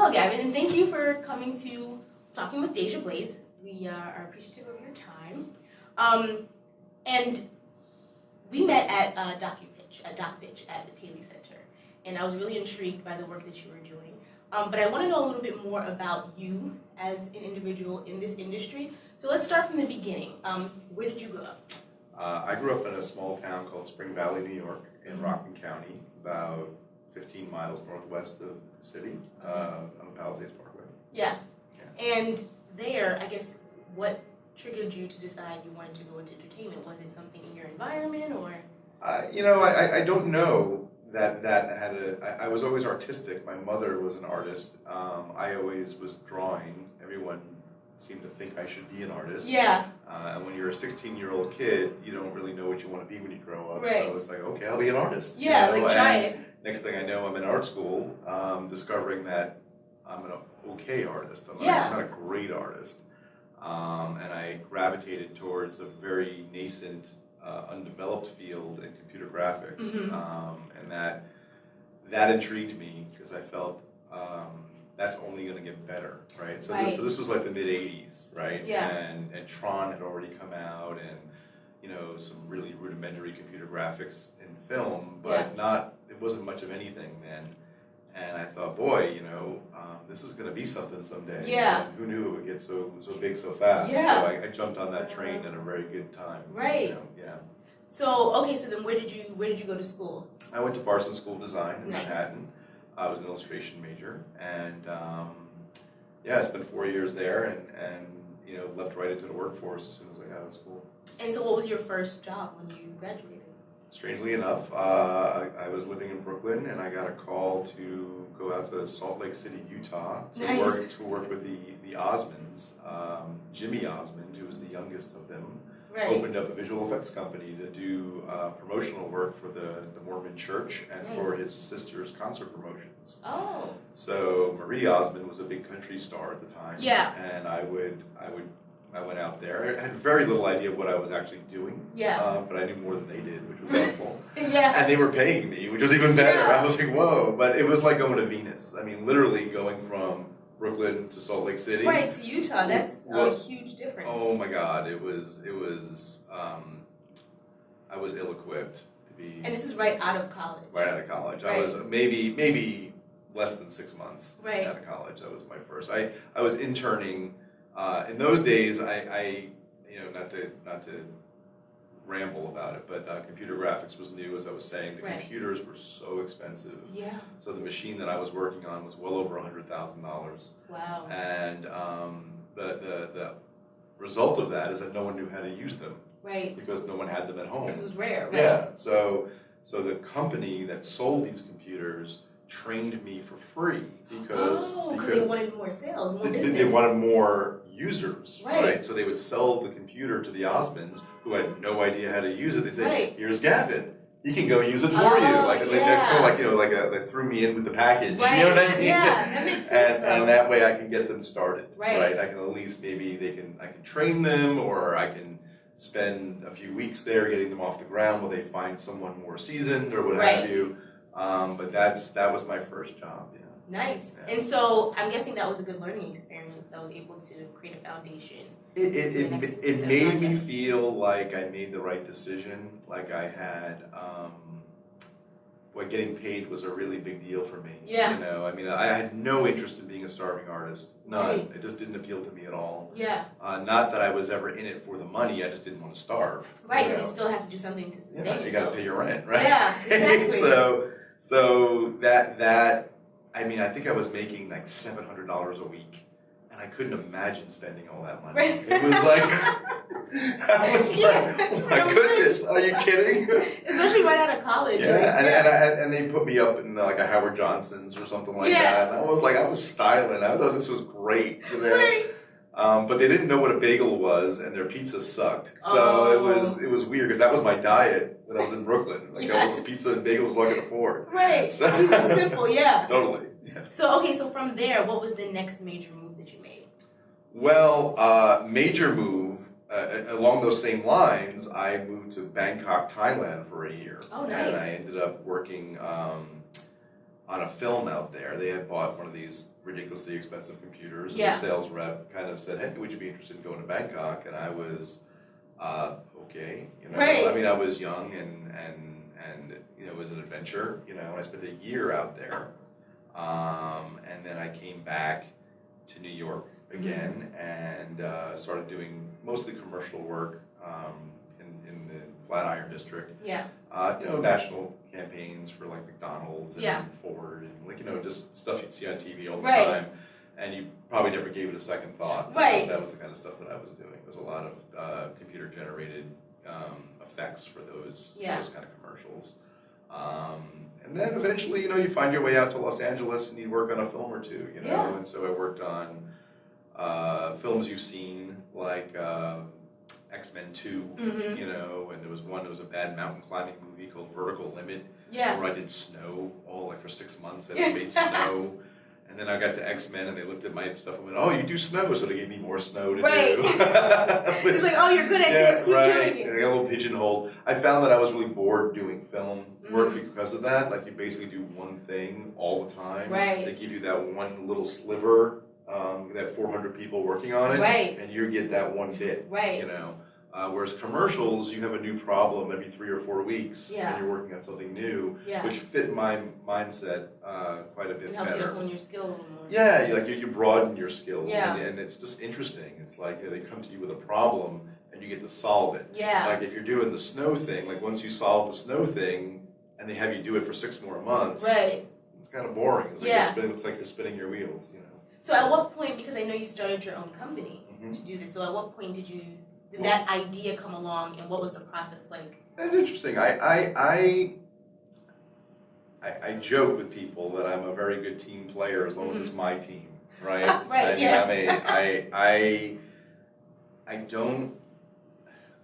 Hello, Gavin, and thank you for coming to Talking with Deja Blaise. We are appreciative of your time. And we met at DocuPitch at the Paley Center, and I was really intrigued by the work that you were doing. But I want to know a little bit more about you as an individual in this industry. So let's start from the beginning. Where did you grow up? I grew up in a small town called Spring Valley, New York, in Rockland County. It's about 15 miles northwest of the city, on the Palisades Parkway. Yeah. And there, I guess, what triggered you to decide you wanted to go into entertainment? Was it something in your environment, or? I don't know that had I was always artistic. My mother was an artist. I always was drawing. Everyone seemed to think I should be an artist. Yeah. And when you're a 16-year-old kid, you don't really know what you want to be when you grow up. Right. So it's like, okay, I'll be an artist. Yeah, try it. Next thing I know, I'm in art school, discovering that I'm an okay artist. I'm not a great artist. And I gravitated towards a very nascent, undeveloped field in computer graphics. And that intrigued me because I felt that's only going to get better, right? So this was like the mid-'80s, right? Yeah. And Tron had already come out, and some really rudimentary computer graphics in film, but it wasn't much of anything then. And I thought, boy, this is going to be something someday. Yeah. And who knew it would get so big so fast? Yeah. So I jumped on that train at a very good time. Right. Yeah. So then where did you go to school? I went to Parsons School of Design in Nice. Manhattan. I was an illustration major, and I spent 4 years there, and left right into the workforce as soon as I got out of school. And so what was your first job when you graduated? Strangely enough, I was living in Brooklyn, and I got a call to go out to Salt Lake City, Utah, to work with the Osmonds. Jimmy Osmond, who was the youngest of them, opened up a visual effects company to do promotional work for the Mormon Church and for his sister's concert promotions. Oh. So Marie Osmond was a big country star at the time. Yeah. And I went out there. I had very little idea of what I was actually doing. Yeah. But I knew more than they did, which was helpful. Yeah. And they were paying me, which was even better. Yeah. I was like, whoa. But it was like going to Venus. I mean, literally going from Brooklyn to Salt Lake City. Right, to Utah. That's a huge difference. Oh my God. It was I was ill-equipped to be. And this is right out of college. Right out of college. Right. I was maybe less than 6 months right. out of college. That was my first. I was interning. In those days, I not to ramble about it, but computer graphics was new, as I was saying. The computers were so expensive. Yeah. So the machine that I was working on was well over $100,000. Wow. And the result of that is that no one knew how to use them. Right. Because no one had them at home. This was rare, right? Yeah. So the company that sold these computers trained me for free because they wanted more sales, more business. They wanted more users, right? So they would sell the computer to the Osmonds who had no idea how to use it. They say, "Here's Gavin. He can go use it for you." They threw me in with the package. Right. You know what I mean? Yeah, that makes sense. And that way I can get them started. Right. I can at least I can train them, or I can spend a few weeks there getting them off the ground while they find someone more seasoned or what have you. But that was my first job. Yeah. Nice. Yeah. And so I'm guessing that was a good learning experience that was able to create a foundation. It made me feel like I made the right decision. Like I had, getting paid was a really big deal for me. Yeah. I mean, I had no interest in being a starving artist. None. Right. It just didn't appeal to me at all. Yeah. Not that I was ever in it for the money. I just didn't want to starve. Right, because you still have to do something to sustain yourself. You got to pay your rent, right? Yeah, exactly. So that I mean, I think I was making like $700 a week, and I couldn't imagine spending all that money. Right. It was like, I was like, oh my goodness, are you kidding? Especially right out of college. Yeah, and they put me up in like a Howard Johnson's or something like that, and I was styling. I thought this was great. Right. But they didn't know what a bagel was, and their pizza sucked. So it was weird because that was my diet when I was in Brooklyn. Like that was the pizza and bagels I could afford. Right. So, simple, yeah. Totally. Yeah. So from there, what was the next major move that you made? Well, major move along those same lines. I moved to Bangkok, Thailand for a year. Oh, nice. And I ended up working on a film out there. They had bought one of these ridiculously expensive computers, and Yeah. the sales rep kind of said, "Hey, would you be interested in going to Bangkok?" And I was, okay, you know. Right. I mean, I was young and you know, it was an adventure, you know. I spent a year out there, and then I came back to New York again and started doing mostly commercial work in the Flatiron district. Yeah. You know, national campaigns for like McDonald's and Yeah. Ford and like, you know, just stuff you'd see on TV all the Right. time. And you probably never gave it a second thought. Right. That was the kind of stuff that I was doing. There's a lot of computer generated effects for those kind of commercials. And then eventually, you know, you find your way out to Los Angeles and you work on a film or two, you know. Yeah. And so I worked on films you've seen, like X-Men 2, Mm-hmm. you know, and there was a bad mountain climbing movie called Vertical Limit, Yeah. where I did snow all like for 6 months. I just made snow. And then I got to X-Men and they looked at my stuff and went, "Oh, you do snow," so they gave me more snow to Right. do. It's like, oh, you're good at this, keep right. doing And it. I got a little pigeonholed. I found that I was really bored doing film work Mhm. because of that. Like, you basically do one thing all the time. Right. They give you that one little sliver, that 400 people working on it, Right. and you get that one bit. Right. You know. Whereas commercials, you have a new problem every 3 or 4 weeks, Yeah. and you're working on something new, Yeah. which fit my mindset quite a bit It helps you better. to hone your skill a little more. Yeah, you broaden your skills, Yeah. and it's just interesting. It's like, you know, they come to you with a problem, and you get to solve it. Yeah. Like if you're doing the snow thing, like once you solve the snow thing, and they have you do it for 6 more months, Right. it's kind of boring. It's like, Yeah. it's like you're spinning your wheels, you know. So at what point, because I know you started your own company Mhm. to do this, so at what point did that idea come along, and what was the process like? That's interesting. I joke with people that I'm a very good team player as long as it's my team, right? Right, I mean, yeah. I don't.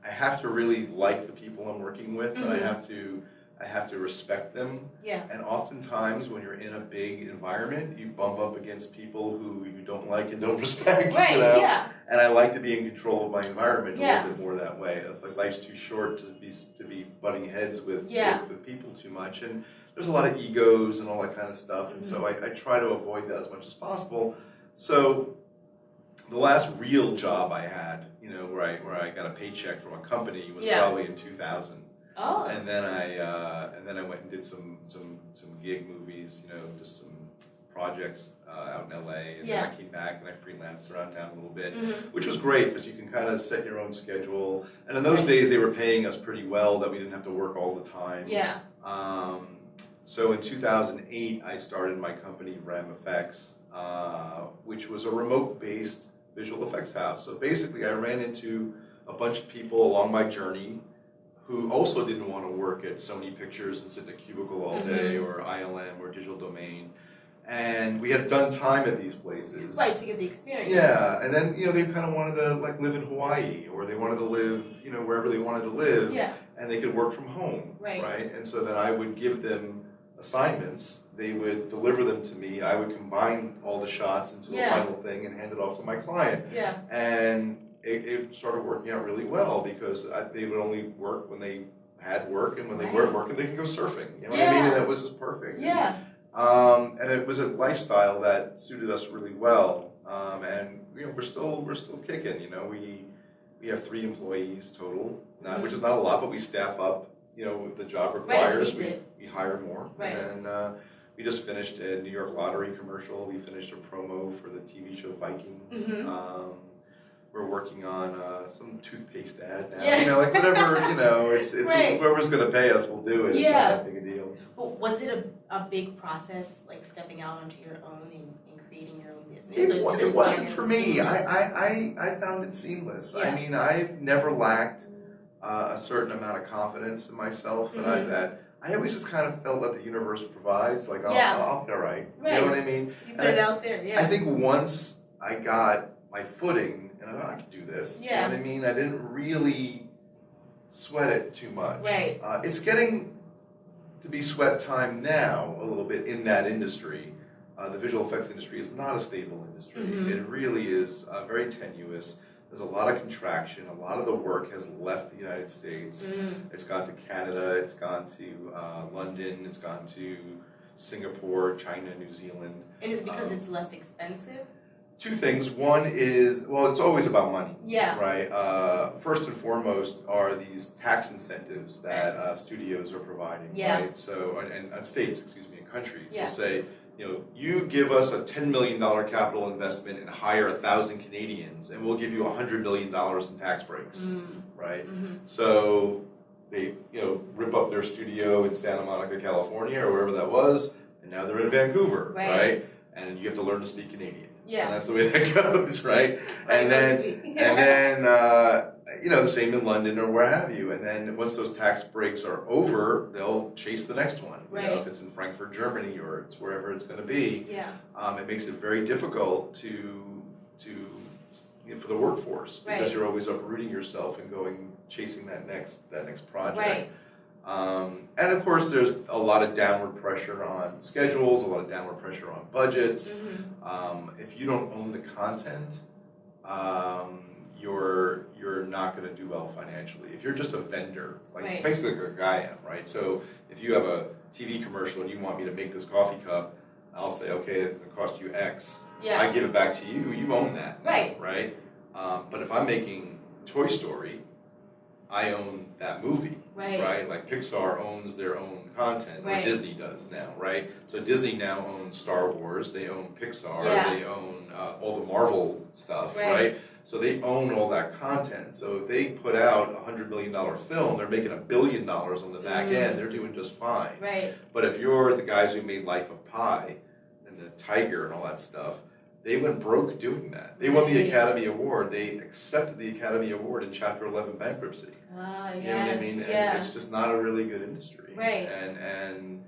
I have to really like the people I'm working with, and I Mhm. have to respect them. Yeah. And oftentimes, when you're in a big environment, you bump up against people who you don't like and don't respect. Right. You know? Yeah. And I like to be in control of my environment a Yeah. little bit more that way. It's like life's too short to be butting heads with people too much. And there's a lot of egos and all that kind of stuff. And so I try to avoid that as much as possible. So the last real job I had, you know, where I got a paycheck from a company was probably in 2000. Oh. And then I went and did some gig movies, you know, just some projects out in LA, and then I came back and I freelanced around town a little bit, which was great because you can kind of set your own schedule. And in those days, they were paying us pretty well that we didn't have to work all the time. Yeah. So in 2008, I started my company Ram Effects, which was a remote-based visual effects house. So basically, I ran into a bunch of people along my journey who also didn't want to work at Sony Pictures and sit in a cubicle all day, or ILM or Digital Domain. And we had done time at these places. Right, to get the experience. Yeah, and then, you know, they kind of wanted to like live in Hawaii, or they wanted to live, you know, wherever they wanted to live. Yeah. And they could work from home. Right. And so then I would give them assignments. They would deliver them to me. I would combine all the shots into a final thing and hand it off to my client. Yeah. And it started working out really well because they would only work when they had work, and when they weren't working, they could go surfing. You know what I mean? And that was just perfect. Yeah. And it was a lifestyle that suited us really well. And you know, we're still kicking. You know, we have 3 employees total, which is not a lot, but we staff up. You know, if the job requires, we hire more. Right. And we just finished a New York Lottery commercial. We finished a promo for the TV show Vikings. We're working on some toothpaste ad now. Yeah. You know, like whatever, you know, it's Right. whoever's going to pay us will do it. It's not that big a deal. But was it a big process, like stepping out onto your own and creating your own business? It wasn't for me. Seamless? I found it seamless. Yeah. I mean, I've never lacked a certain amount of confidence in myself that I always just kind of felt that the universe provides. Like, I'll be all right. You know what I mean? You put it out there, I think once I got my footing, and I could do this. Yeah. You know what I mean? I didn't really sweat it too much. Right. It's getting to be sweat time now a little bit in that industry. The visual effects industry is not a stable industry. It really is very tenuous. There's a lot of contraction. A lot of the work has left the United States. It's gone to Canada. It's gone to London. It's gone to Singapore, China, New Zealand. And is it because it's less expensive? Two things. One is, well, it's always about money. Yeah. Right? First and foremost are these tax incentives that studios are providing. Yeah. Right? So, and states, excuse me, and countries. Yeah. So say, you give us a $10 million capital investment and hire 1,000 Canadians, and we'll give you $100 million in tax breaks. Right? Mm-hmm. So they, rip up their studio in Santa Monica, California, or wherever that was, and now they're in Vancouver. Right? And you have to learn to speak Canadian. Yeah. And that's the way that goes, right? And then, the same in London or where have you. And then once those tax breaks are over, they'll chase the next one. Right. If it's in Frankfurt, Germany, or it's wherever it's going to be. Yeah. It makes it very difficult for the workforce because you're always uprooting yourself and chasing that next project. Right. And of course, there's a lot of downward pressure on schedules, a lot of downward pressure on budgets. If you don't own the content, you're not going to do well financially. If you're just a vendor, basically like I am, right? So if you have a TV commercial and you want me to make this coffee cup, I'll say, okay, it's going to cost you X. Yeah. I give it back to you. You own that. Right. Right? But if I'm making Toy Story, I own that movie. Right? Like Pixar owns their own content, or Disney does now, right? So Disney now owns Star Wars, they own Pixar, they own all the Marvel stuff, right? So they own all that content. So if they put out a $100 million film, they're making $1 billion on the back end. They're doing just fine. Right. But if you're the guys who made Life of Pi and the Tiger and all that stuff, they went broke doing that. They won the Academy Award. They accepted the Academy Award in Chapter 11 bankruptcy. You know what I mean? And it's just not a really good industry. Right. And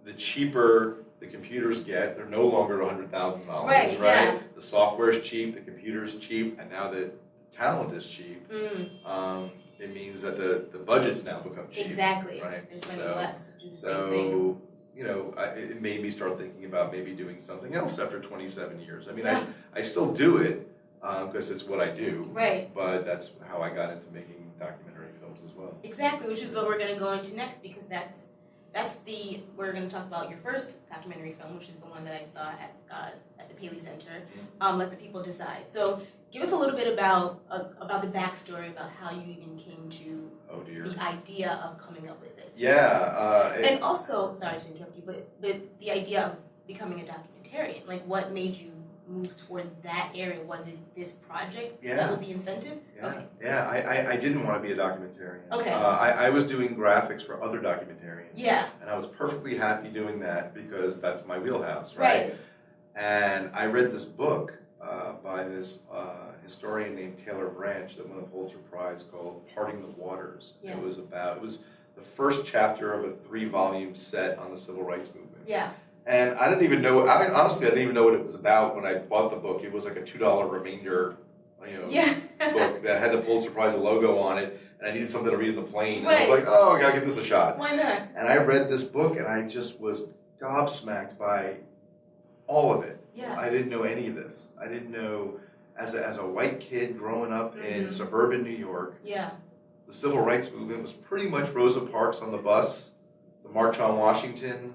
the cheaper the computers get, they're no longer $100,000. Right. Yeah. The software is cheap, the computer is cheap, and now the talent is cheap. It means that the budgets now become cheap. Exactly. Right. There's money less to do the same thing. It made me start thinking about maybe doing something else after 27 years. I mean, I still do it because it's what I do. Right. But that's how I got into making documentary films as well. Exactly, which is what we're going to go into next, because we're going to talk about your first documentary film, which is the one that I saw at the Paley Center. Let the People Decide. So give us a little bit about the backstory, about how you even came to the idea of coming up with this. Yeah. And also, sorry to interrupt you, but the idea of becoming a documentarian, like what made you move toward that area? Was it this project that was the incentive? Yeah. Okay. Yeah, I didn't want to be a documentarian. Okay. I was doing graphics for other documentarians. Yeah. And I was perfectly happy doing that because that's my wheelhouse, right? And I read this book by this historian named Taylor Branch that won the Pulitzer Prize called Parting the Waters. Yeah. It was the first chapter of a 3-volume set on the civil rights movement. Yeah. And I didn't even know, honestly, I didn't even know what it was about when I bought the book. It was like a $2 remainder, book that had the Pulitzer Prize logo on it, and I needed something to read in the plane. And I was like, I gotta give this a shot. Why not? And I read this book, and I just was gobsmacked by all of it. Yeah. I didn't know any of this. I didn't know, as a white kid growing up in suburban New York, the civil rights movement was pretty much Rosa Parks on the bus, the March on Washington,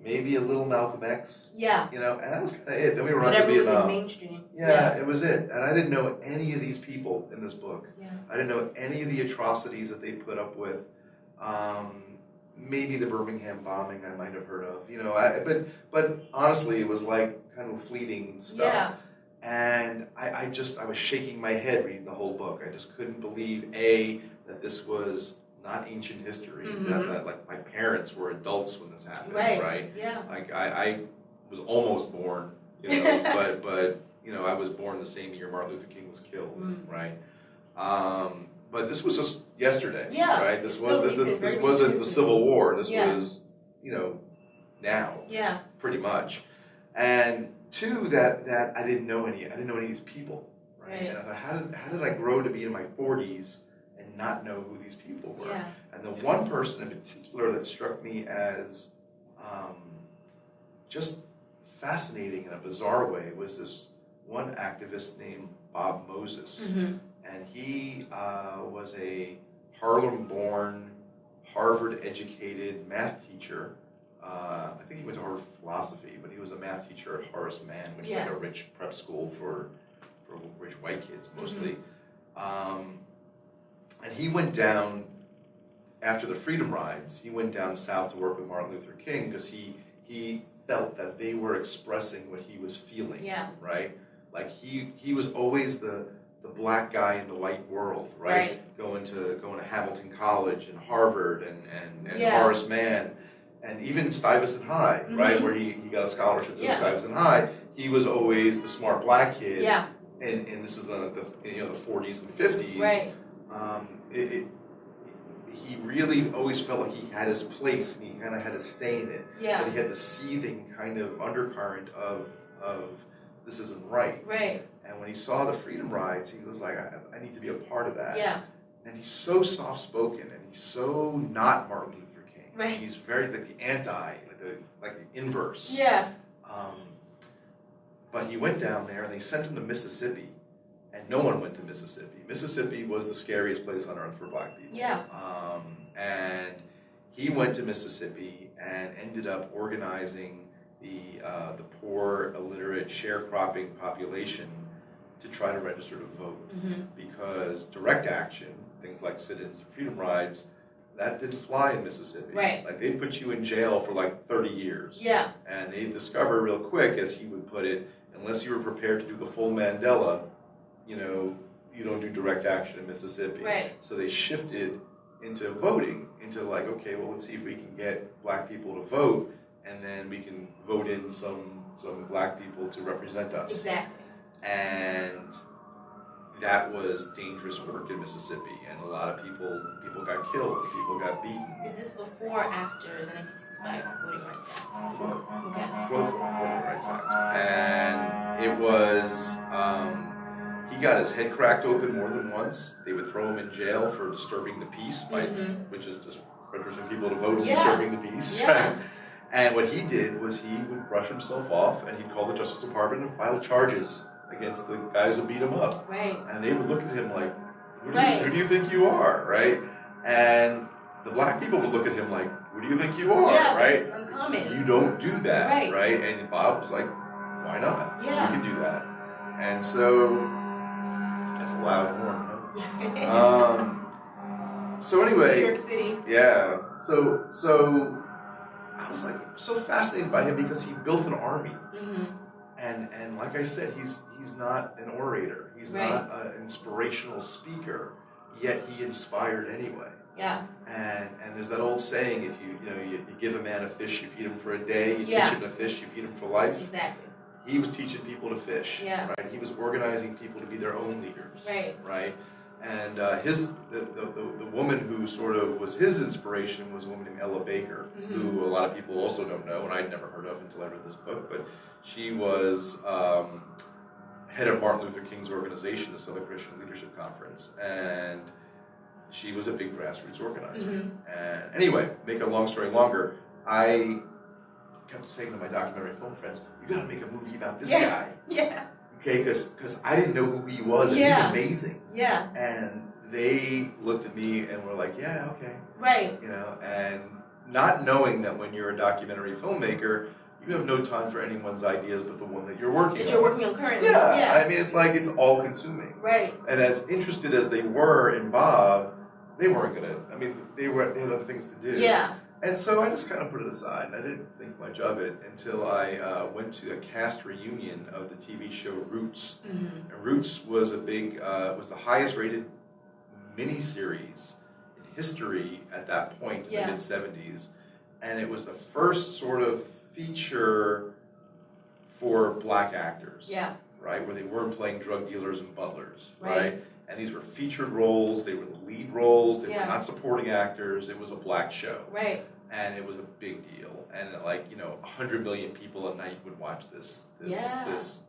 maybe a little Malcolm X. Yeah. And that was kind of it. Then we were on to Vietnam. Whatever was in mainstream. Yeah, it was it. And I didn't know any of these people in this book. Yeah. I didn't know any of the atrocities that they put up with. Maybe the Birmingham bombing I might have heard of. But honestly, it was like kind of fleeting stuff. Yeah. And I was shaking my head reading the whole book. I just couldn't believe, that this was not ancient history. That like my parents were adults when this happened, right? Yeah. Like I was almost born, but I was born the same year Martin Luther King was killed, right? But this was just yesterday, right? This wasn't the Civil War. This was, now, pretty much. And two, that I didn't know any of these people, right? And I thought, how did I grow to be in my 40s and not know who these people were? Yeah. And the one person in particular that struck me as just fascinating in a bizarre way was this one activist named Bob Moses. And he was a Harlem-born, Harvard-educated math teacher I think he went to Harvard philosophy, but he was a math teacher at Horace Mann, which is like a rich prep school for rich white kids mostly. And he went down after the Freedom Rides. He went down south to work with Martin Luther King because he felt that they were expressing what he was feeling. Yeah. Right. Like he was always the black guy in the white world, right? Going to Hamilton College and Harvard and Horace Mann. And even Stuyvesant High, right, where he got a scholarship to Stuyvesant High, he was always the smart black kid. Yeah. And this is the 40s and 50s. Right. He really always felt like he had his place and he kind of had to stay in it. Yeah. But he had the seething kind of undercurrent of this isn't right. Right. And when he saw the Freedom Rides, he was like, I need to be a part of that. Yeah. And he's so soft spoken and he's so not Martin Luther. Right. He's very like the anti, like the inverse. Yeah. But he went down there and they sent him to Mississippi, and no one went to Mississippi. Mississippi was the scariest place on earth for black people. Yeah. And he went to Mississippi and ended up organizing the poor, illiterate, sharecropping population to try to register to vote, because direct action, things like sit-ins and freedom rides, that didn't fly in Mississippi. Right. Like they'd put you in jail for like 30 years. Yeah. And they discovered real quick, as he would put it, unless you were prepared to do the full Mandela, you don't do direct action in Mississippi. Right. So they shifted into voting, into like, okay, well, let's see if we can get black people to vote, and then we can vote in some black people to represent us. Exactly. And that was dangerous work in Mississippi, and a lot of people got killed, people got beaten. Is this before or after the 1965 Voting Rights Act? Before. Okay. Before the Voting Rights Act. And it was, he got his head cracked open more than once. They would throw him in jail for disturbing the peace, which is just registering people to vote and disturbing the peace. Yeah. And what he did was he would brush himself off, and he'd call the Justice Department and file charges against the guys who beat him up. Right. And they would look at him like, who do you think you are, right? And the black people would look at him like, who do you think you are, right? It's uncommon. You don't do that, right? And Bob was like, why not? Yeah. You can do that. And so, that's a loud horn, huh? So anyway. New York City. Yeah. So I was like so fascinated by him because he built an army. And like I said, he's not an orator. He's not an inspirational speaker, yet he inspired anyway. Yeah. And there's that old saying: if you give a man a fish, you feed him for a day. You teach him to fish, you feed him for life. Exactly. He was teaching people to fish. Yeah. Right. He was organizing people to be their own leaders. Right. Right. And the woman who sort of was his inspiration was a woman named Ella Baker, who a lot of people also don't know, and I'd never heard of until I read this book. But she was head of Martin Luther King's organization, the Southern Christian Leadership Conference, and she was a big grassroots organizer. And anyway, make a long story longer, I kept saying to my documentary film friends, "You got to make a movie about this guy." Yeah. Okay, because I didn't know who he was, and he's amazing. Yeah. And they looked at me and were like, "Yeah, okay." Right. And not knowing that when you're a documentary filmmaker, you have no time for anyone's ideas but the one that you're working on. That you're working on currently. Yeah. I mean, it's like it's all consuming. Right. And as interested as they were in Bob, they weren't gonna. I mean, they had other things to do. Yeah. And so I just kind of put it aside, and I didn't think much of it until I went to a cast reunion of the TV show Roots. And Roots was was the highest rated miniseries in history at that point, in the mid-70s. And it was the first sort of feature for black actors. Yeah. Right? Where they weren't playing drug dealers and butlers. Right? And these were featured roles, they were the lead roles, they were not supporting actors, it was a black show. Right. And it was a big deal. And 100 million people a night would watch this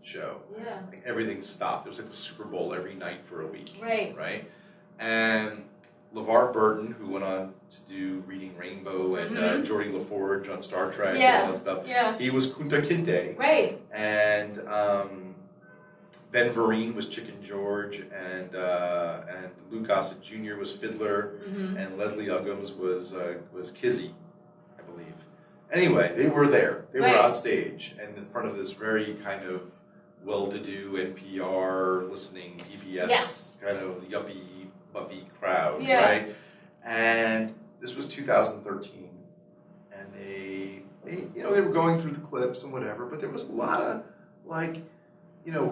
show. Yeah. Like, everything stopped. It was like the Super Bowl every night for a week. Right. Right? And LeVar Burton, who went on to do Reading Rainbow and Geordie LaForge on Star Trek and all that stuff, he was Kunta Kinte. Right. And Ben Vereen was Chicken George, and Lou Gossett Jr. was Fiddler, and Leslie Uggams was Kizzy, I believe. Anyway, they were there. They Right. were on stage and in front of this very kind of well-to-do NPR listening PBS kind of yuppie puppy crowd, Yeah. right? And this was 2013, and they they were going through the clips and whatever, but there was a lot of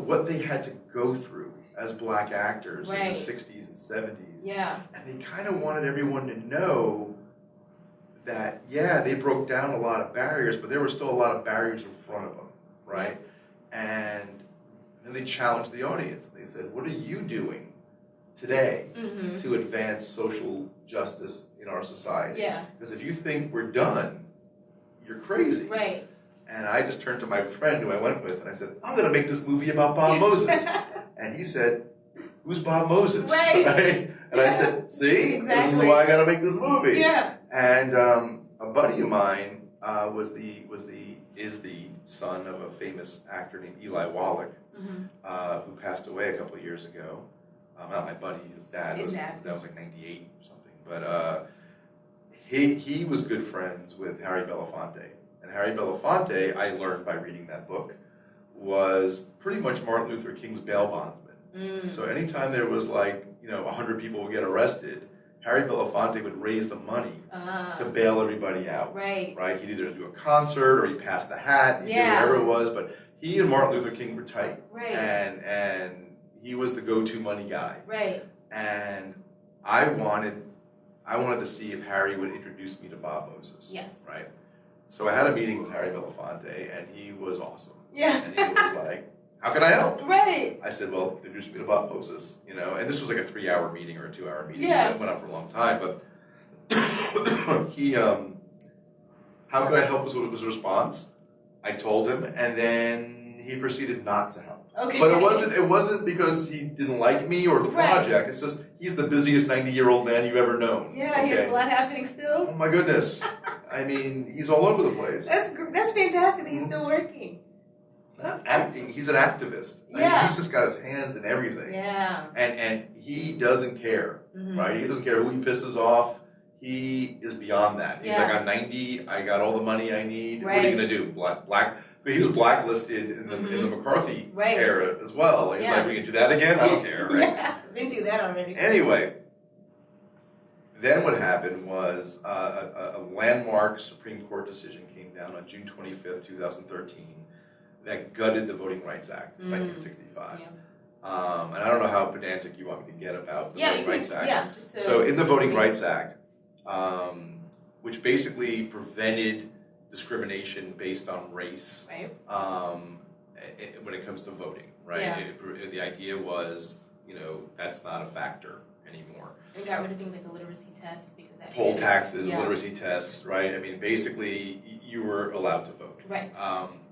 what they had to go through as black actors in Right. the 60s and 70s. Yeah. And they kind of wanted everyone to know that, yeah, they broke down a lot of barriers, but there were still a lot of barriers in front of them, right? And then they challenged the audience. They said, what are you doing today to advance social justice in our society? Yeah. Because if you think we're done, you're crazy. Right. And I just turned to my friend who I went with, and I said, I'm going to make this movie about Bob Moses. And he said, who's Bob Moses? Right. And I said, see, Exactly. this is why I got to make this movie. Yeah. And a buddy of mine is the son of a famous actor named Eli Wallach, who passed away a couple of years ago. Not my buddy, his dad. His dad was like 98 or something. But he was good friends with Harry Belafonte. And Harry Belafonte, I learned by reading that book, was pretty much Martin Luther King's bail bondsman. So anytime there was 100 people would get arrested, Harry Belafonte would raise the money to bail everybody out. Right. Right? He'd either do a concert or he'd pass the hat, he'd do whatever it was, but he and Martin Luther King were tight. Right. And he was the go-to money guy. Right. And I wanted to see if Harry would introduce me to Bob Moses. Yes. Right? So I had a meeting with Harry Belafonte, and he was awesome. Yeah. And he was like, how can I help? Right. I said, well, introduce me to Bob Moses, and this was like a 3-hour meeting or a 2-hour meeting. Yeah. It went on for a long time, but he, how could I help was his response. I told him, and then he proceeded not to help. Okay. But it wasn't because he didn't like me or the project. It's just he's the busiest 90-year-old man you've ever known. Yeah, he has a lot happening still. Oh my goodness. I mean, he's all over the place. That's fantastic that he's still working. Not acting, he's an activist. I mean, he's just got his hands in everything. Yeah. And he doesn't care, right? He doesn't care who he pisses off. He is beyond that. He's like, I'm 90, I got all the money I need. Right. What are you going to do? Black. But he was blacklisted in the McCarthy era as well. He's like, we can do that again? I don't care, right? Yeah, been through that already. Anyway, then what happened was a landmark Supreme Court decision came down on June 25th, 2013 that gutted the Voting Rights Act in 1965. Yeah. And I don't know how pedantic you want me to get about the Voting Rights Act. Yeah, just to So in the Voting Rights Act, which basically prevented discrimination based on race, right. when it comes to voting, right? Yeah. The idea was, that's not a factor anymore. And got rid of things like the literacy test because that Poll taxes, yeah. literacy tests, right? I mean, basically, you were allowed to vote. Right.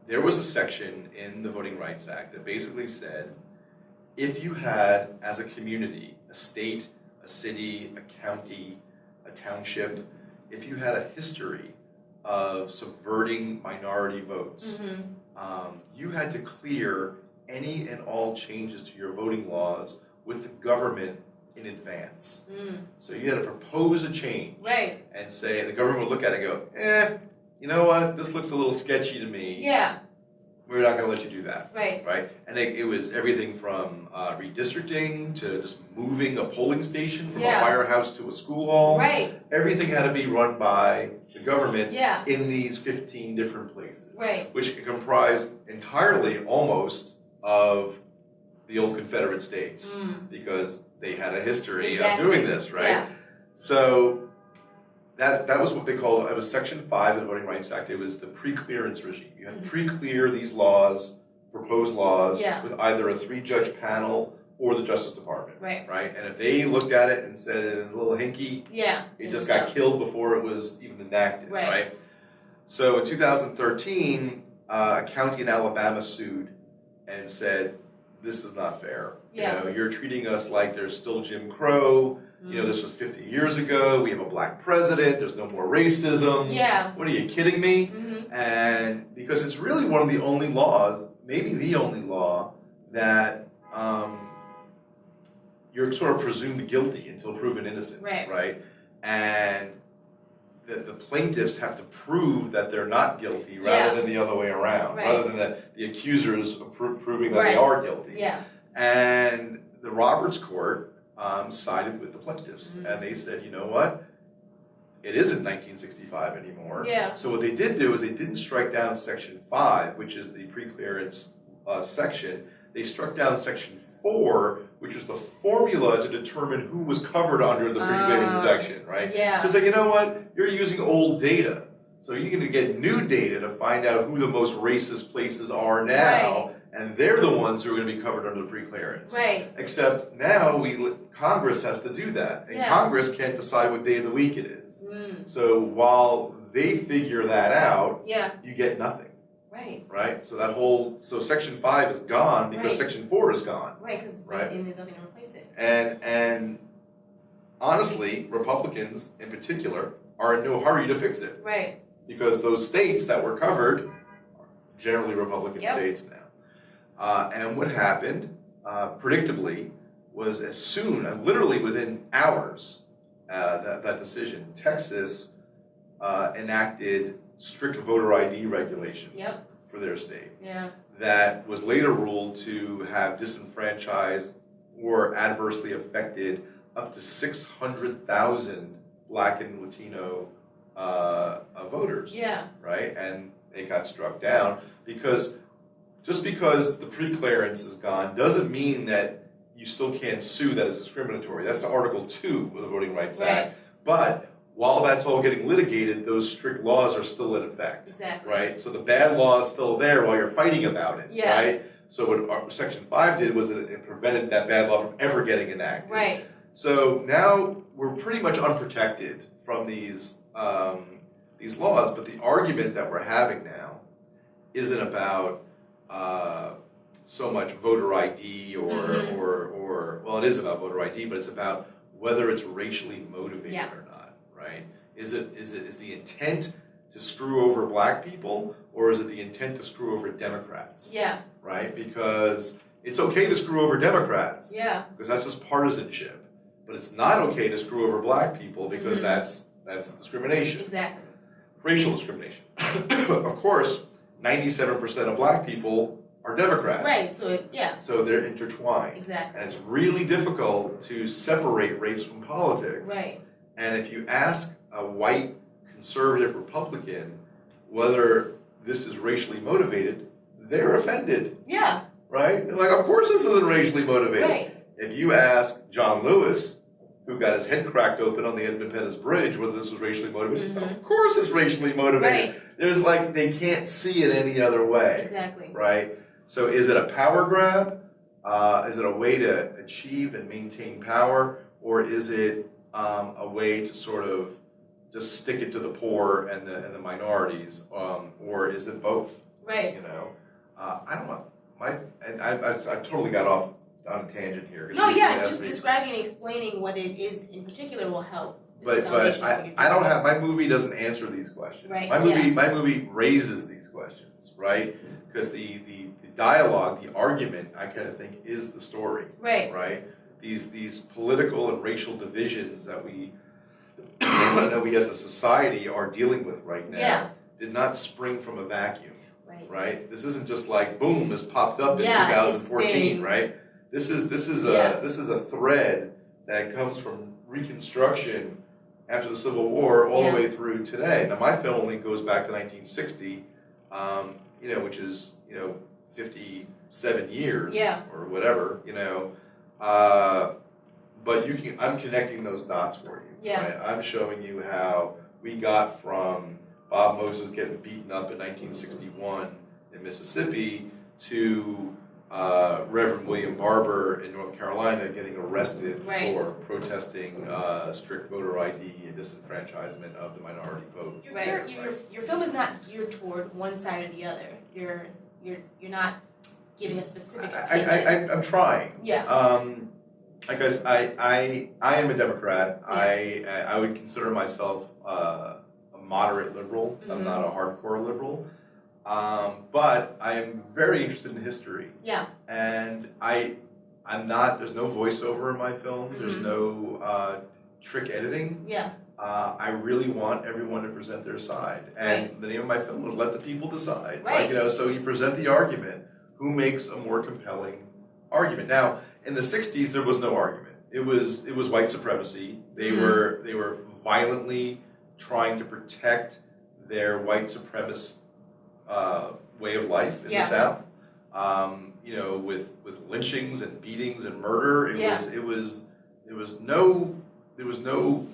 There was a section in the Voting Rights Act that basically said, if you had, as a community, a state, a city, a county, a township, if you had a history of subverting minority votes, you had to clear any and all changes to your voting laws with the government in advance. So you had to propose a change. Right. And say, the government would look at it and go, you know what, this looks a little sketchy to me. Yeah. We're not going to let you do that. Right. Right? And it was everything from redistricting to just moving a polling station from a firehouse to a school hall. Right. Everything had to be run by the government in these 15 different places. Right. Which comprised entirely almost of the old Confederate States because they had a history of doing this, right? Yeah. So that was what they called, it was Section 5 of the Voting Rights Act. It was the pre-clearance regime. You had to pre-clear these laws, proposed laws, with either a 3-judge panel or the Justice Department. Right. Right? And if they looked at it and said it was a little hinky, it just got killed before it was even enacted. Right? So in 2013, a county in Alabama sued and said, this is not fair. You're treating us like there's still Jim Crow. This was 50 years ago. We have a black president. There's no more racism. Yeah. What are you kidding me? And because it's really one of the only laws, maybe the only law, that you're sort of presumed guilty until proven innocent. Right. And that the plaintiffs have to prove that they're not guilty rather than the other way around, rather than the accusers proving that they are guilty. Yeah. And the Roberts Court sided with the plaintiffs, and they said, you know what? It isn't 1965 anymore. Yeah. So what they did do is they didn't strike down Section 5, which is the preclearance section. They struck down Section 4, which was the formula to determine who was covered under the preclearance section, right? Yeah. So it's like, you know what? You're using old data. So you're going to get new data to find out who the most racist places are now, and they're the ones who are going to be covered under the preclearance. Right. Except now Congress has to do that, and Congress can't decide what day of the week it is. So while they figure that out, you get nothing. Right. So so Section 5 is gone because Section 4 is gone. Right. Because there's nothing to replace it. And honestly, Republicans in particular are in no hurry to fix it. Right. Because those states that were covered are generally Republican states now. And what happened, predictably, was as soon, literally within hours, that decision, Texas enacted strict voter ID regulations for their state. Yeah. That was later ruled to have disenfranchised or adversely affected up to 600,000 Black and Latino voters. Yeah. Right? And they got struck down because just because the preclearance is gone doesn't mean that you still can't sue that as discriminatory. That's Article 2 of the Voting Rights Act. But while that's all getting litigated, those strict laws are still in effect. Exactly. Right? So the bad law is still there while you're fighting about it. Yeah. Right? So what Section 5 did was it prevented that bad law from ever getting enacted. Right. So now we're pretty much unprotected from these laws, but the argument that we're having now isn't about so much voter ID or well, it is about voter ID, but it's about whether it's racially motivated or not, right? Is the intent to screw over Black people, or is it the intent to screw over Democrats? Yeah. Right? Because it's okay to screw over Democrats. Yeah. Because that's just partisanship. But it's not okay to screw over Black people because that's discrimination. Exactly. Racial discrimination. Of course, 97% of Black people are Democrats. Right, so they're intertwined. Exactly. And it's really difficult to separate race from politics. Right. And if you ask a white conservative Republican whether this is racially motivated, they're offended. Yeah. Right? They're like, of course this isn't racially motivated. Right. If you ask John Lewis, who got his head cracked open on the Edmund Pettus Bridge, whether this was racially motivated, of course it's racially motivated. Right. There's they can't see it any other way. Exactly. Right? So is it a power grab? Is it a way to achieve and maintain power? Or is it a way to sort of just stick it to the poor and the minorities? Or is it both? Right. You know? I don't know. I totally got off on a tangent here. No, just describing and explaining what it is in particular will help. But I don't have, my movie doesn't answer these questions. Right. My movie raises these questions, right? Because the dialogue, the argument, I kind of think is the story. Right. Right? These political and racial divisions that we as a society are dealing with right now did not spring from a vacuum. Right? This isn't just boom, this popped up in 2014, right? This is a thread that comes from Reconstruction after the Civil War all the way through today. Now my film only goes back to 1960, which is 57 years or whatever, but I'm connecting those dots for you. Yeah. Right? I'm showing you how we got from Bob Moses getting beaten up in 1961 in Mississippi to Reverend William Barber in North Carolina getting arrested for protesting strict voter ID and disenfranchisement of the minority vote. Your film is not geared toward one side or the other. You're not giving a specific opinion. I'm trying. Yeah. Because I am a Democrat. Yeah. I would consider myself a moderate liberal. Mm-hmm. I'm not a hardcore liberal. But I am very interested in history. Yeah. And I'm not, there's no voiceover in my film. Mm-hmm. There's no trick editing. Yeah. I really want everyone to present their side. And Right. the name of my film was Let the People Decide. Right. Like, so you present the argument. Who makes a more compelling argument? Now, in the 60s, there was no argument. It was white supremacy. They were violently trying to protect their white supremacist way of life in the South. With lynchings and beatings and murder. There was no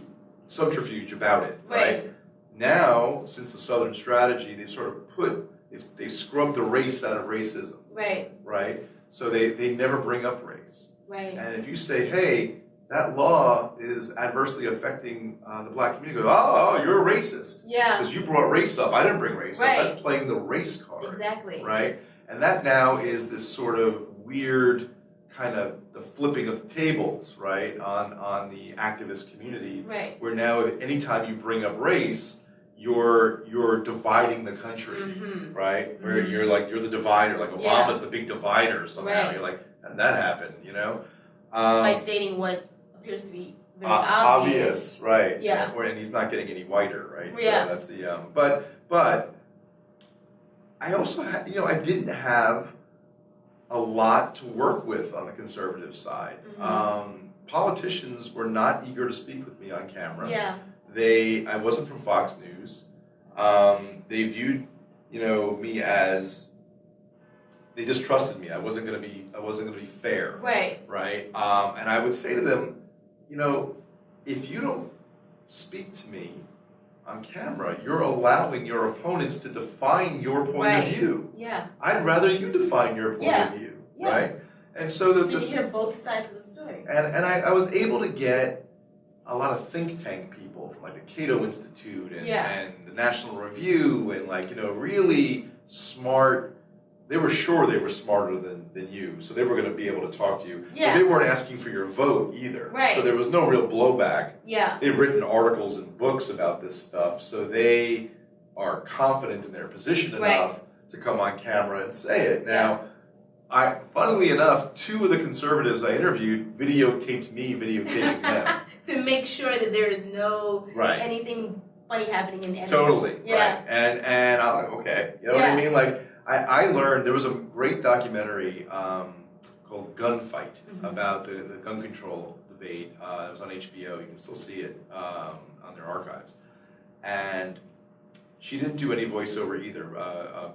subterfuge about it. Right. Now, since the Southern strategy, they've sort of they scrubbed the race out of racism. Right. So they never bring up race. And if you say, hey, that law is adversely affecting the black community, oh, you're a racist. Because you brought race up. I didn't bring race up. That's playing the race card. Exactly. Right? And that now is this sort of weird kind of the flipping of the tables, right, on the activist community. Where now anytime you bring up race, you're dividing the country, right? Where you're the divider, like Obama's the big divider somehow. You're like, and that happened, by stating what appears to be very obvious, right? And he's not getting any whiter, right? So Yeah. that's the but I also I didn't have a lot to work with on the conservative side. Politicians were not eager to speak with me on camera. I wasn't from Fox News. They viewed, me as they distrusted me. I wasn't gonna be fair. Right. And I would say to them, if you don't speak to me on camera, you're allowing your opponents to define your point of view. I'd rather you define your point of view. Right. And so you hear both sides of the story. And I was able to get a lot of think tank people from like the Cato Institute and the National Review and really smart. They were sure they were smarter than you, so they were going to be able to talk to you. But they weren't asking for your vote either. So there was no real blowback. They've written articles and books about this stuff, so they are confident in their position enough to come on camera and say it. Now, funnily enough, two of the conservatives I interviewed videotaped me videotaping them. To make sure that there is no anything funny happening in the Totally. Right. And I'm like, okay. You know what I mean? Like, I learned, there was a great documentary called Gunfight about the gun control debate. It was on HBO. You can still see it on their archives. And she didn't do any voiceover either.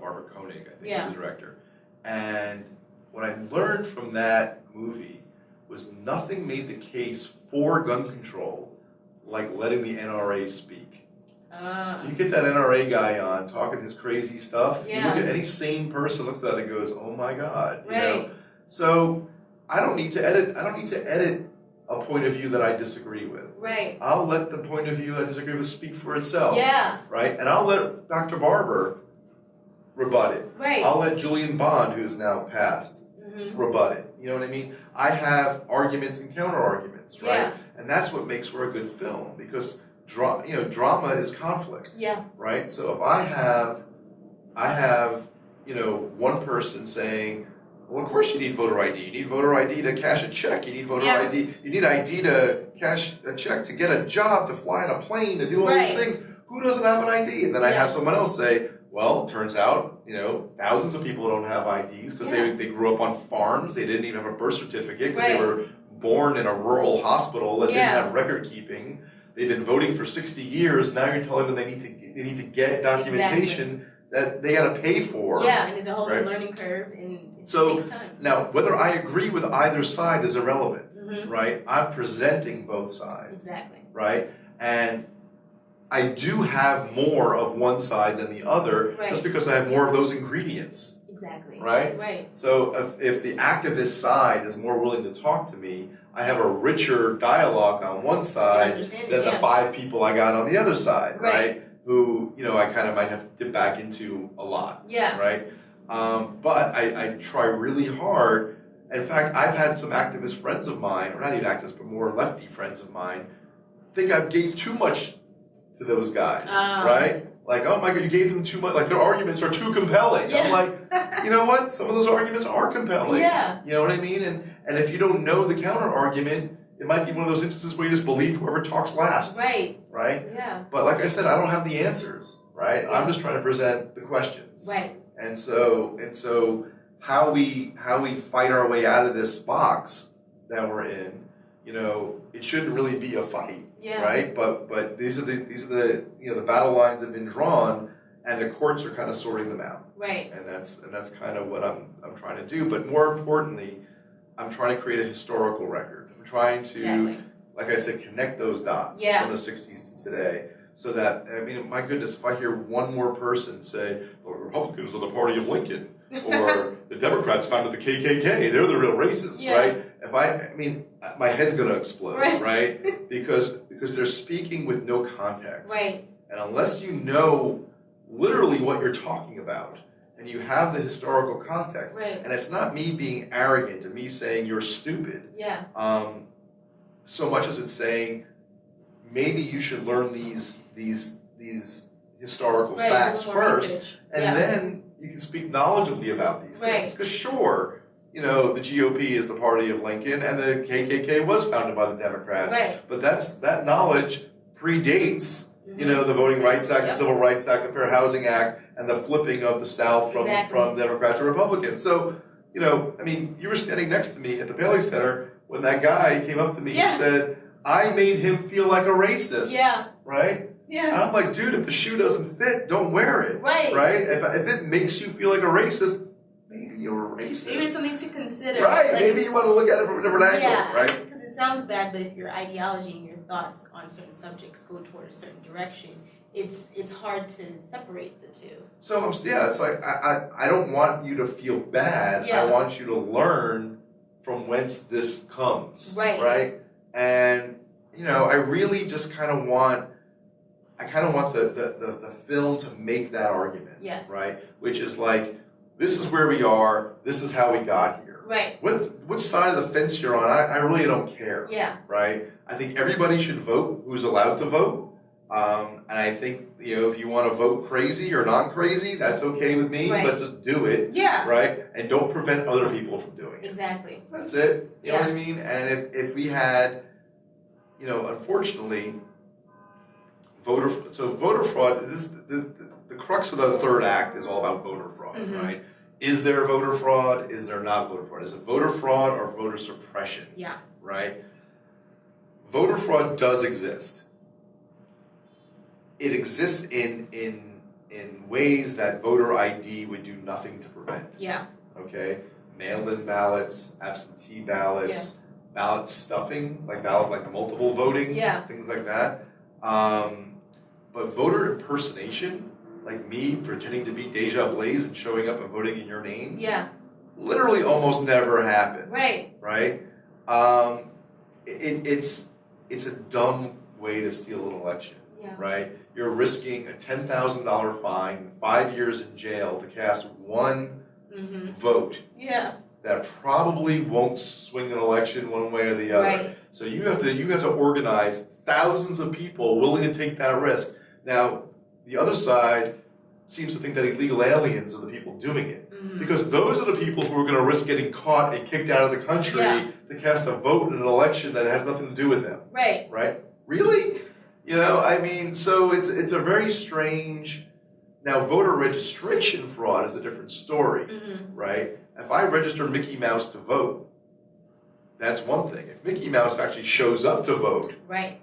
Barbara Koenig, I think, was the director. And what I learned from that movie was nothing made the case for gun control like letting the NRA speak. You get that NRA guy on talking his crazy stuff. You look at any sane person looks at it and goes, "Oh my God!" So I don't need to edit. I don't need to edit a point of view that I disagree with. I'll let the point of view I disagree with speak for itself. Right. And I'll let Dr. Barber rebut it. I'll let Julian Bond, who's now passed, rebut it. You know what I mean? I have arguments and counter arguments, right? And that's what makes for a good film, because drama is conflict. Right? So if I have one person saying, well, of course you need voter ID. You need voter ID to cash a check. You need voter ID. You need ID to cash a check, to get a job, to fly on a plane, to do all these things. Who doesn't have an ID? And then I have someone else say, well, it turns out, thousands of people don't have IDs because they grew up on farms. They didn't even have a birth certificate because they were born in a rural hospital that didn't have record keeping. They've been voting for 60 years. Now you're telling them they need to get documentation that they got to pay for. And there's a whole learning curve, and it takes time. Now, whether I agree with either side is irrelevant, right? I'm presenting both sides. Right? And I do have more of one side than the other, just because I have more of those ingredients. Right? So if the activist side is more willing to talk to me, I have a richer dialogue on one side than the 5 people I got on the other side, right? Who, I kind of might have to dip back into a lot, right? But I try really hard. In fact, I've had some activist friends of mine, or not even activists, but more lefty friends of mine, think I gave too much to those guys, right? Like, oh my God, you gave them too much. Like, their arguments are too compelling. I'm like, you know what? Some of those arguments are compelling. You know what I mean? And if you don't know the counter argument, it might be one of those instances where you just believe whoever talks last. Right. Right? Yeah. But like I said, I don't have the answers, right? Yeah. I'm just trying to present the questions. Right. And so how we fight our way out of this box that we're in, it shouldn't really be a fight. Yeah. Right? But these are the the battle lines have been drawn, and the courts are kind of sorting them out. Right. And that's kind of what I'm trying to do. But more importantly, I'm trying to create a historical record. I'm trying to, like I said, connect those dots from the 60s to today. So that, my goodness, if I hear one more person say, the Republicans are the party of Lincoln, or the Democrats founded the KKK, they're the real racists, right? My head's going to explode, right? Because they're speaking with no context. Right. And unless you know literally what you're talking about, and you have the historical context, and it's not me being arrogant or me saying you're stupid, so much as it's saying maybe you should learn these historical facts first, and then you can speak knowledgeably about these things. Because sure, the GOP is the party of Lincoln, and the KKK was founded by the Democrats, but that knowledge predates the Voting Rights Act, the Civil Rights Act, the Fair Housing Act, and the flipping of the South from Democrat to Republican. So, you were standing next to me at the Bailey Center when that guy came up to me and said, I made him feel like a racist. Yeah. Right? Yeah. And I'm like, dude, if the shoe doesn't fit, don't wear it. Right. Right? If it makes you feel like a racist, maybe you're a racist. Maybe it's something to consider. Right. Maybe you want to look at it from a different angle. Right? Because it sounds bad, but if your ideology and your thoughts on certain subjects go toward a certain direction, it's hard to separate the two. So, it's like, I don't want you to feel bad. I want you to learn from whence this comes. Right. Right? And, I really just kind of want the film to make that argument. Yes. Right? Which is like, this is where we are, this is how we got here. Right. What side of the fence you're on, I really don't care. Yeah. Right? I think everybody should vote who's allowed to vote. And I think, if you want to vote crazy or not crazy, that's okay with me, but just do it. Yeah. Right? And don't prevent other people from doing it. Exactly. That's it. You know what I mean? And if we had, unfortunately, voter fraud, the crux of the third act is all about voter fraud, right? Is there voter fraud? Is there not voter fraud? Is it voter fraud or voter suppression? Yeah. Right? Voter fraud does exist. It exists in ways that voter ID would do nothing to prevent. Yeah. Okay? Mail-in ballots, absentee ballots, ballot stuffing, like multiple voting, things like that. But voter impersonation, like me pretending to be Deja Blaise and showing up and voting in your name, literally almost never happens. Right. Right? It's a dumb way to steal an election. Yeah. Right? You're risking a $10,000 fine, 5 years in jail to cast one vote. Yeah. That probably won't swing an election one way or the other. Right. So you have to organize thousands of people willing to take that risk. Now, the other side seems to think that illegal aliens are the people doing it. Because those are the people who are going to risk getting caught and kicked out of the country to cast a vote in an election that has nothing to do with them. Right. Right? Really? So it's a very strange. Now, voter registration fraud is a different story, right? If I register Mickey Mouse to vote, that's one thing. If Mickey Mouse actually shows up to vote,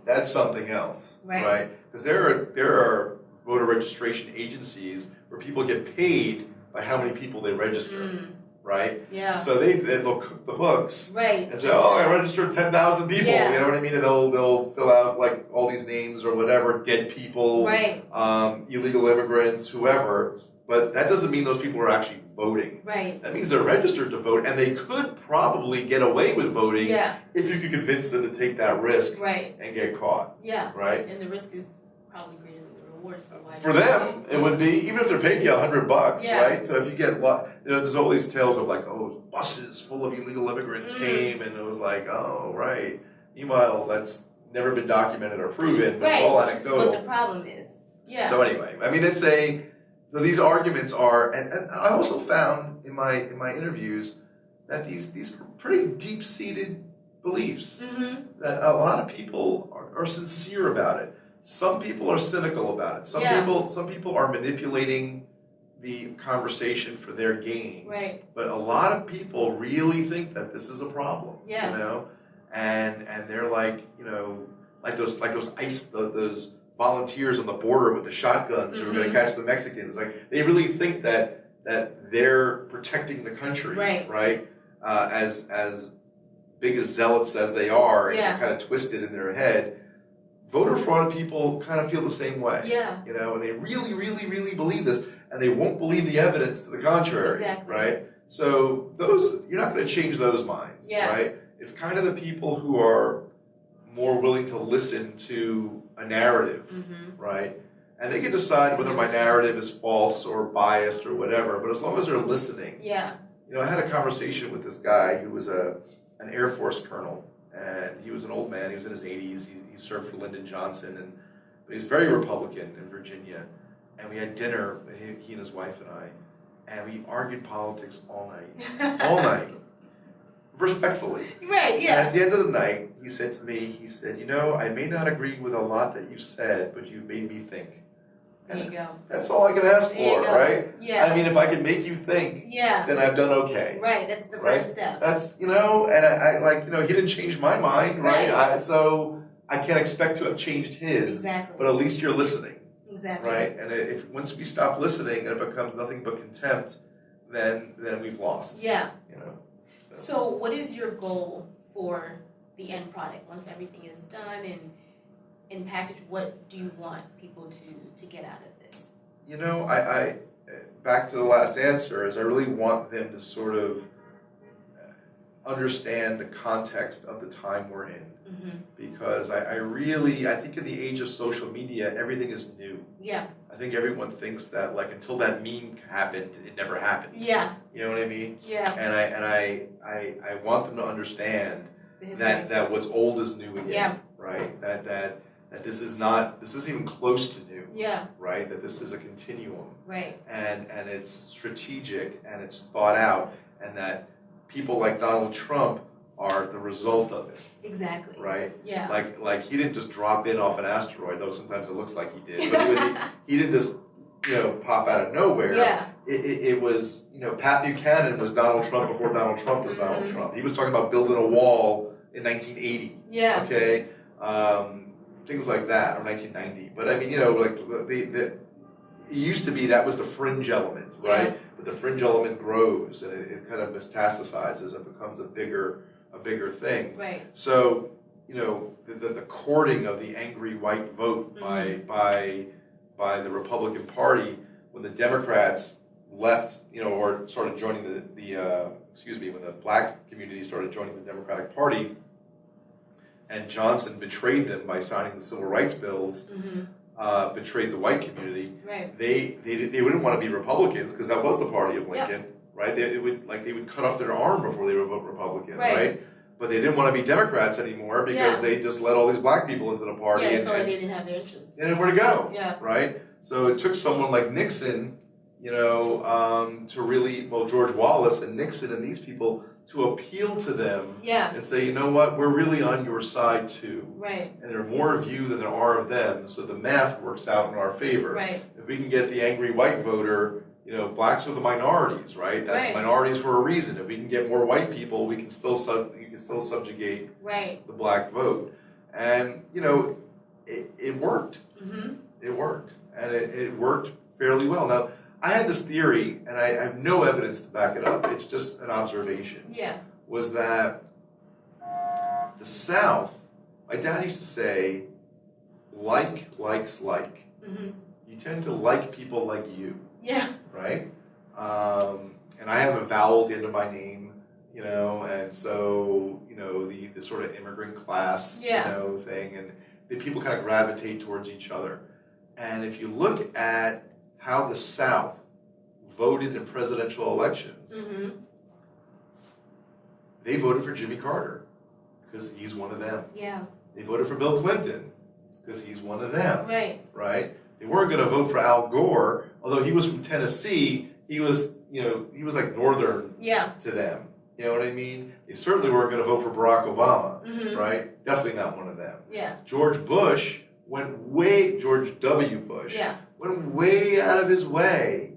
that's something else, right? Because there are voter registration agencies where people get paid by how many people they register. Right? Yeah. So they'll cook the books. Right. And say, I registered 10,000 people. Yeah. You know what I mean? And they'll fill out like all these names or whatever, dead people, illegal immigrants, whoever. But that doesn't mean those people are actually voting. Right. That means they're registered to vote, and they could probably get away with voting if you could convince them to take that risk and get caught. Yeah. Right. And the risk is probably greater than the reward. So for them, it would be, even if they're paying you $100, right? So if you get, there's all these tales of like, buses full of illegal immigrants came, and it was like, right. Meanwhile, that's never been documented or proven. It's all anecdotal. What the problem is. Yeah. So anyway, so these arguments are, and I also found in my interviews that these are pretty deep-seated beliefs. That a lot of people are sincere about it. Some people are cynical about it. Some people are manipulating the conversation for their gain. Right. But a lot of people really think that this is a problem. Yeah. You know, and they're like, you know, like those those volunteers on the border with the shotguns who are going to catch the Mexicans. Like they really think that they're protecting the country, right? As big as zealots as they are, and kind of twisted in their head. Voter fraud people kind of feel the same way. Yeah. You know, and they really, really, really believe this, and they won't believe the evidence to the contrary. Exactly. Right? So you're not going to change those minds, right? It's kind of the people who are more willing to listen to a narrative, right? And they can decide whether my narrative is false or biased or whatever, but as long as they're listening. Yeah. You know, I had a conversation with this guy who was an Air Force colonel, and he was an old man. He was in his 80s. He served for Lyndon Johnson, but he was very Republican in Virginia. And we had dinner, he and his wife and I, and we argued politics all night. All night. Respectfully. Right, yeah. And at the end of the night, he said to me, you know, I may not agree with a lot that you said, but you've made me think. And there you go. That's all I can ask for, right? Yeah. I mean, if I can make you think, then I've done okay. Right, that's the first step. That's, you know, and I like, you know, he didn't change my mind, right? So I can't expect to have changed his. Exactly. But at least you're listening. Exactly. Right? And if once we stop listening and it becomes nothing but contempt, then we've lost. Yeah. You know? So what is your goal for the end product once everything is done and packaged? What do you want people to get out of this? You know, I back to the last answer is I really want them to sort of understand the context of the time we're in. Because I think in the age of social media, everything is new. Yeah. I think everyone thinks that like until that meme happened, it never happened. Yeah. You know what I mean? Yeah. And I want them to understand that what's old is new again. Yeah. Right? That this isn't even close to new. Yeah. Right? That this is a continuum. Right. And it's strategic and it's thought out, and that people like Donald Trump are the result of it. Exactly. Right? Yeah. Like he didn't just drop in off an asteroid, though sometimes it looks like he did. But he didn't just, you know, pop out of nowhere. Yeah. It was, you know, Pat Buchanan was Donald Trump before Donald Trump was Donald Trump. He was talking about building a wall in 1980. Yeah. Okay? Things like that, or 1990. But I mean, you know, like it used to be that was the fringe element, right? Yeah. But the fringe element grows and it kind of metastasizes and becomes a bigger thing. Right. So, you know, the courting of the angry white vote by the Republican Party when the Democrats left, you know, or started joining when the black community started joining the Democratic Party, and Johnson betrayed them by signing the civil rights bills, betrayed the white community. Right. They wouldn't want to be Republicans because that was the party of Lincoln, right? They would cut off their arm before they would vote Republican, right? But they didn't want to be Democrats anymore because they just let all these black people into the party. And they didn't have their interests. They didn't know where to go. Yeah. Right? So it took someone like Nixon, you know, to really, George Wallace and Nixon and these people to appeal to them and say, you know what, we're really on your side too. Right. And there are more of you than there are of them, so the math works out in our favor. Right. If we can get the angry white voter, you know, blacks are the minorities, right? That's minorities for a reason. If we can get more white people, we can still subjugate the black vote. And, you know, it worked. It worked. And it worked fairly well. Now, I had this theory, and I have no evidence to back it up. It's just an observation. Yeah. Was that the South, my dad used to say, like likes like. You tend to like people like you. Yeah. Right? And I have a vowel at the end of my name, you know, and so, you know, the sort of immigrant class, you know, thing, and the people kind of gravitate towards each other. And if you look at how the South voted in presidential elections, they voted for Jimmy Carter because he's one of them. Yeah. They voted for Bill Clinton because he's one of them. Right. Right? They weren't going to vote for Al Gore, although he was from Tennessee. He was, you know, he was like northern to them, You know what I mean? They certainly weren't going to vote for Barack Obama, Mm-hmm. right? Definitely not one of them. Yeah. George W. Bush went way out of his way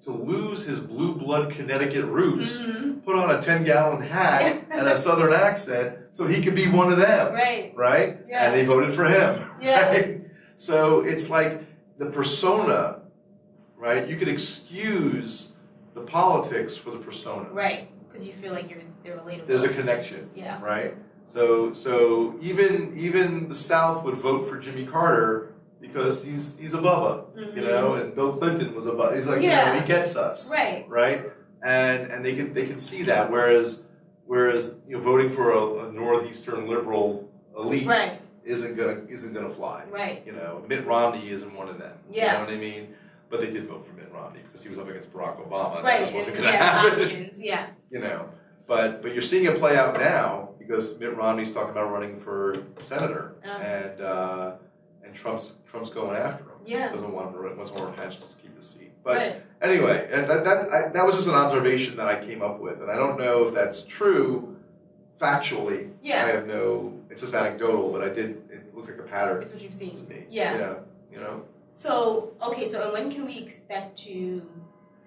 to lose his blue blood Connecticut roots, Mm-hmm. put on a 10-gallon hat and a Southern accent so he could be one of them. Right. Right? Yeah. And they voted for him. Yeah. Right? So it's like the persona, right? You could excuse the politics for the persona. Right. Because you feel like they're relatable. There's a connection. Yeah. Right? So even the South would vote for Jimmy Carter because he's a Bubba, Mm-hmm. you know, and Bill Clinton was a Bubba. He's like, Yeah. he gets us. Right. Right? And they can see that, whereas voting for a northeastern liberal elite Right. isn't gonna fly. Right. You know, Mitt Romney isn't one of them. Yeah. You know what I mean? But they did vote for Mitt Romney because he was up against Barack Obama. Right. That just wasn't gonna yeah, happen. options. Yeah. You know. But you're seeing it play out now because Mitt Romney's talking about running for senator, and Trump's going after him. Yeah. Doesn't want him to wants more intentions to keep the seat. But Right. anyway, that was just an observation that I came up with, and I don't know if that's true factually. Yeah. I have no. It's just anecdotal, but it looks like a pattern It's what you've to seen. me. Yeah. Yeah. You know. So when can we expect to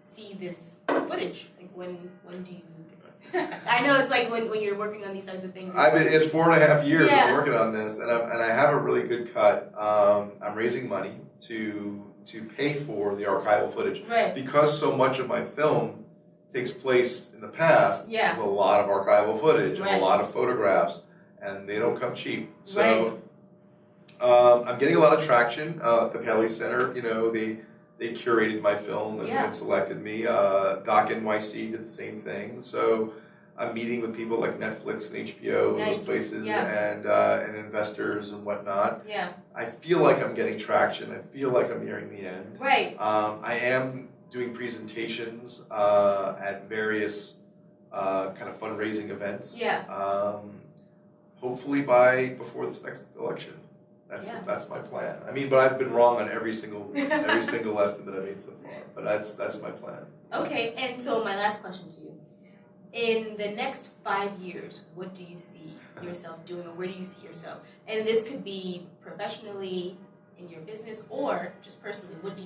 see this footage? Like when do you? I know it's like when you're working on these types of things. It's 4.5 years Yeah. I'm working on this, and I have a really good cut. I'm raising money to pay for the archival footage Right. because so much of my film takes place in the past. Yeah. There's a lot of archival footage and Right. a lot of photographs, and they don't come cheap. So Right. I'm getting a lot of traction at the Paley Center. You know, they curated my film and selected me. Doc NYC did the same thing. So I'm meeting with people like Netflix and HBO and those places, and investors and whatnot. Yeah. I feel like I'm getting traction. I feel like I'm nearing the end. Right. I am doing presentations at various kind of fundraising events. Yeah. Hopefully before this next election. That's my plan. I mean, but I've been wrong on every single lesson that I've made so far. But that's my plan. Okay, and so my last question to you. In the next 5 years, what do you see yourself doing, or where do you see yourself? And this could be professionally in your business or just personally. What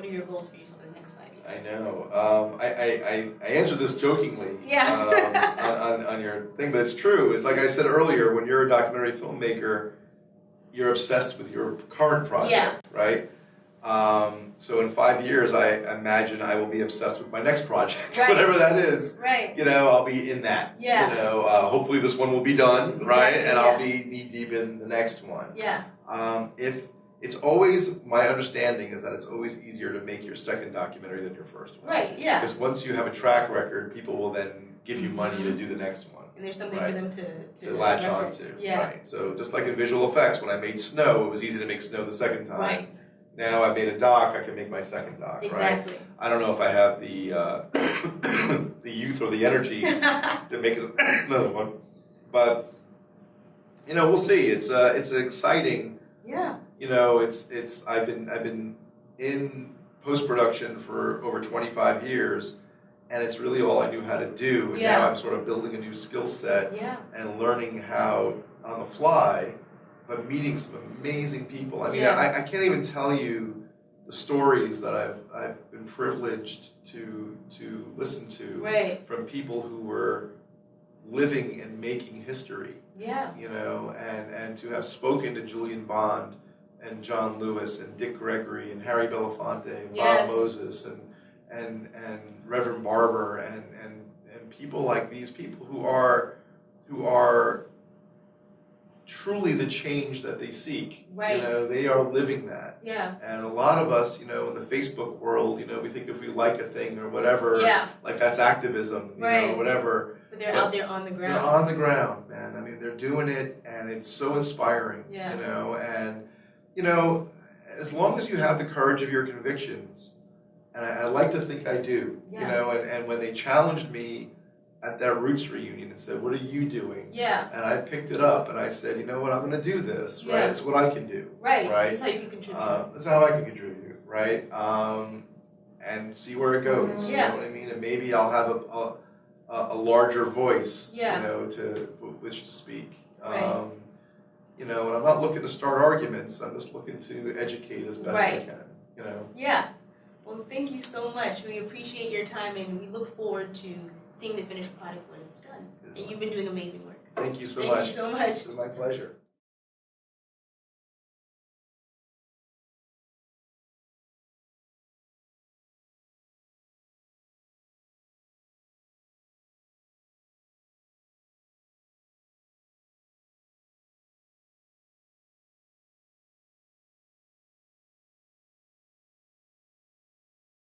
are your goals for yourself in the next 5 years? I know. I answered this jokingly on your thing, but it's true. It's like I said earlier, when you're a documentary filmmaker, you're obsessed with your current project, right? So in 5 years, I imagine I will be obsessed with my next project, whatever that is. Right. You know, I'll be in that. Yeah. You know, hopefully this one will be done, right? And I'll be knee deep in the next one. Yeah. If it's always, my understanding is that it's always easier to make your second documentary than your first one. Right. Yeah. Because once you have a track record, people will then give you money to do the next one. And there's something for them to latch reference. on to. Yeah. Right. So just like in visual effects, when I made Snow, it was easy to make Snow the second time. Right. Now I made a doc, I can make my second doc. Exactly. Right? I don't know if I have the the youth or the energy to make another one, but you know, we'll see. It's exciting. Yeah. You know, I've been in post-production for over 25 years, and it's really all I knew how to do. And now I'm sort of building a new skill set and learning how on the fly, but meeting some amazing people. I mean, I can't even tell you the stories that I've been privileged to listen to from people who were living and making history. Yeah. You know, and to have spoken to Julian Bond and John Lewis and Dick Gregory and Harry Belafonte and Bob Moses and Reverend Barber and people like these people who are truly the change that they seek. Right. You know, they are living that. Yeah. And a lot of us, you know, in the Facebook world, you know, we think if we like a thing or whatever, like that's activism, you know, whatever. But they're out there on the ground. They're on the ground, man. I mean, they're doing it, and it's so inspiring, you know, and, you know, as long as you have the courage of your convictions, and I like to think I do, you know, and when they challenged me at that Roots reunion and said, "What are you doing?" Yeah. And I picked it up and I said, "You know what? I'm going to do this. Right? It's what I can do. Right. Right. That's how you can contribute. That's how I can contribute. Right. and see where it goes. Yeah. You know what I mean? And maybe I'll have a larger voice, Yeah. you know, to which to speak. Right. You know, and I'm not looking to start arguments. I'm just looking to educate as best I Right. can. You know. Yeah. Well, thank you so much. We appreciate your time, and we look forward to seeing the finished product when it's done. And you've been doing amazing work. Thank you so Thank much. you so much. It's my pleasure.